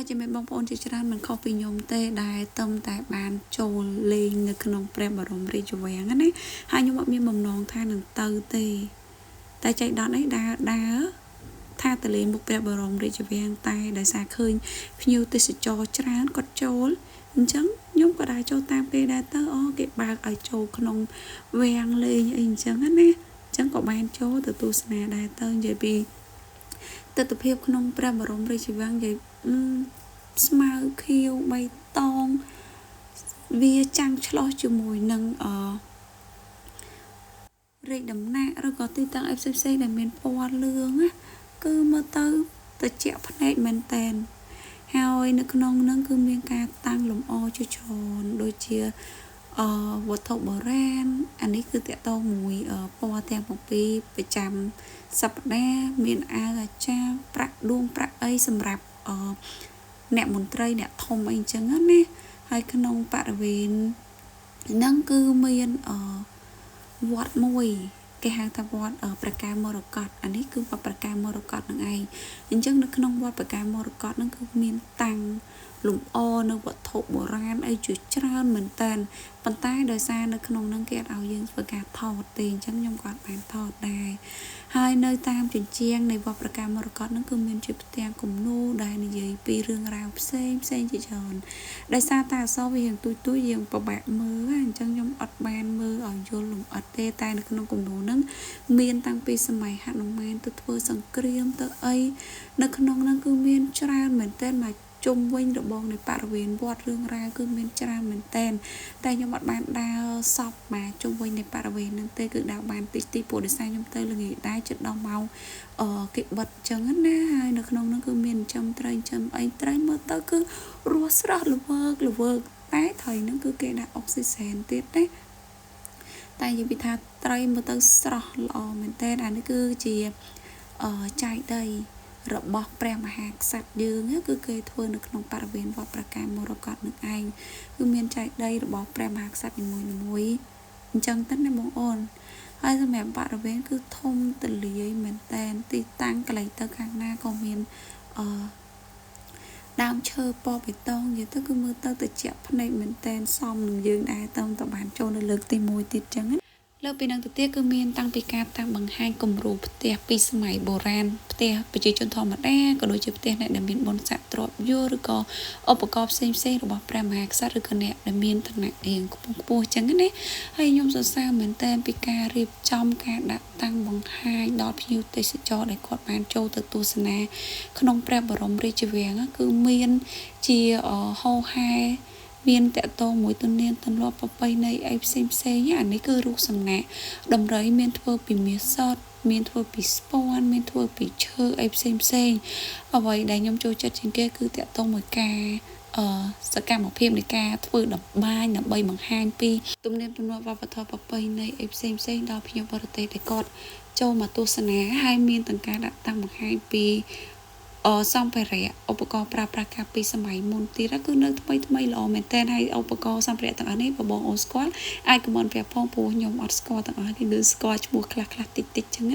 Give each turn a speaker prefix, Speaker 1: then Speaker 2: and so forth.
Speaker 1: ជាមេបងប្អូនជាច្រើនមិនខុសពីខ្ញុំទេដែលទំតែបានចូលលេងនៅក្នុងព្រះបរមរាជវាំងណាហើយខ្ញុំអត់មានបំណងថានឹងទៅទេតែចៃដន្យអីដើរថាទៅលេងមុខព្រះបរមរាជវាំងតែដោយសារឃើញភ្ញៀវទេសចរច្រើនគាត់ចូលអញ្ចឹងខ្ញុំក៏ដើរចូលតាមគេដែរទៅគេបើកឲ្យចូលក្នុងវាំងលេងអីអញ្ចឹងណាអញ្ចឹងក៏បានចូលទៅទស្សនាដែរទៅនិយាយពីទស្សនភាពក្នុងព្រះបរមរាជវាំងនិយាយស្មៅខៀវបៃតងវាចាំងឆ្លោះជាមួយនឹងរាជដំណាក់ឬក៏ទីតាំងផ្សេងៗដែលមានពណ៌លឿងណាគឺមើលទៅត្រជាក់ភ្នែកមែនតែនហើយនៅក្នុងហ្នឹងគឺមានការតាំងលម្អជាច្រើនដូចជាវត្ថុបុរាណអានេះគឺតកតងមួយពណ៌ទាំងពីរប្រចាំសប្តាហ៍មានអាវអាចារ្យប្រាក់ដួងប្រាក់អីសម្រាប់អ្នកមន្ត្រីអ្នកធំអីអញ្ចឹងណាហើយក្នុងបរិវេណហ្នឹងគឺមានវត្តមួយគេហៅថាវត្តប្រការមរកតអានេះគឺវត្តប្រការមរកតនឹងឯងអញ្ចឹងនៅក្នុងវត្តប្រការមរកតហ្នឹងគឺមានតាំងលម្អនៅវត្ថុបុរាណអីជាច្រើនមែនតើប៉ុន្តែដោយសារនៅក្នុងហ្នឹងគេអត់ឲ្យយើងធ្វើការថតទេអញ្ចឹងខ្ញុំក៏បានថតដែរហើយនៅតាមជញ្ជាំងនៃវត្តប្រការមរកតហ្នឹងគឺមានជាផ្ទាំងគំនូរដែលនិយាយពីរឿងរ៉ាវផ្សេងជាច្រើនដោយសារតែអក្សរវារៀងទូចយើងពិបាកមើលអញ្ចឹងខ្ញុំអត់បានមើលឲ្យយល់លម្អិតទេតែនៅក្នុងគំនូរហ្នឹងមានតាំងពីសម័យហនុមានទៅធ្វើសង្គ្រាមទៅអីនៅក្នុងហ្នឹងគឺមានច្រើនមែនទែនមកជុំវិញរបងនៃបរិវេណវត្តរឿងរ៉ាវគឺមានច្រើនមែនតែខ្ញុំអត់បានដើរសពមកជុំវិញនៃបរិវេណហ្នឹងទេគឺដើរបានតិចព្រោះដោយសារខ្ញុំទៅល្ងាចដែរជិតដល់ម៉ោងគេបិទចឹងណាហើយនៅក្នុងហ្នឹងគឺមានចិញ្ចឹមត្រីចិញ្ចឹមអីត្រីមើលទៅគឺរស់ស្រស់ល្វើកតែត្រីហ្នឹងគឺគេដាក់អុកស៊ីសែនទៀតណាតែនិយាយពីថាត្រីមើលទៅស្រស់ល្អមែនតើអានេះគឺជាចាយដីរបស់ព្រះមហាក្សត្រយើងគឺគេធ្វើនៅក្នុងបរិវេណវត្តប្រការមរកតនឹងឯងគឺមានចាយដីរបស់ព្រះមហាក្សត្រនីមួយអញ្ចឹងទៅណាបងអូនហើយសម្រាប់បរិវេណគឺធំទលាយមែនតែនទីតាំងកន្លែងទៅខាងណាក៏មានដើមឈើពណ៌បៃតងនិយាយទៅគឺមើលទៅត្រជាក់ភ្នែកមែនតែនសមនឹងយើងដែរទៅបានចូលនៅលើកទី1ទៀតចឹងណាលើពីនឹងទៅទៀតគឺមានតាំងពីការតាំងបង្ហាញគំរូផ្ទះពីសម័យបុរាណផ្ទះប្រជាជនធម្មតាក៏ដូចជាផ្ទះអ្នកដែលមានបុណ្យស័ក្តិទ្រព្យយសឬក៏ឧបករណ៍ផ្សេងរបស់ព្រះមហាក្សត្រឬក៏អ្នកដែលមានឋានៈរៀងខ្ពស់ចឹងណាហើយខ្ញុំសរសើរមែនតើពីការរៀបចំការដាក់តាំងបង្ហាញដល់ភ្ញៀវទេសចរដែលគាត់បានចូលទៅទស្សនាក្នុងព្រះបរមរាជវាំងគឺមានជាហោហែមានតកតងមួយទំនៀមទម្លាប់ប្រពៃណីអីផ្សេងអានេះគឺរូបសំណាកដំរីមានធ្វើពីមាសសុទ្ធមានធ្វើពីស្ពាន់មានធ្វើពីឈើអីផ្សេងអ្វីដែលខ្ញុំចូលចិត្តជាងគេគឺតកតងមួយការសកម្មភាពនៃការធ្វើតម្បាញដើម្បីបង្ហាញពីទំនៀមទម្លាប់វប្បធម៌ប្រពៃណីអីផ្សេងដល់ភ្ញៀវបរទេសដែលគាត់ចូលមកទស្សនាហើយមានទាំងការដាក់តាំងបង្ហាញពីសម្ភារៈឧបករណ៍ប្រើប្រាស់កាលពីសម័យមុនទៀតគឺនៅថ្មីល្អមែនតើហើយឧបករណ៍សម្ភារៈទាំងអស់នេះបងអូនស្គាល់អាច comment ប្រាប់ផងព្រោះខ្ញុំអត់ស្គាល់ទាំងអស់គឺស្គាល់ឈ្មោះខ្លះតិចចឹងណា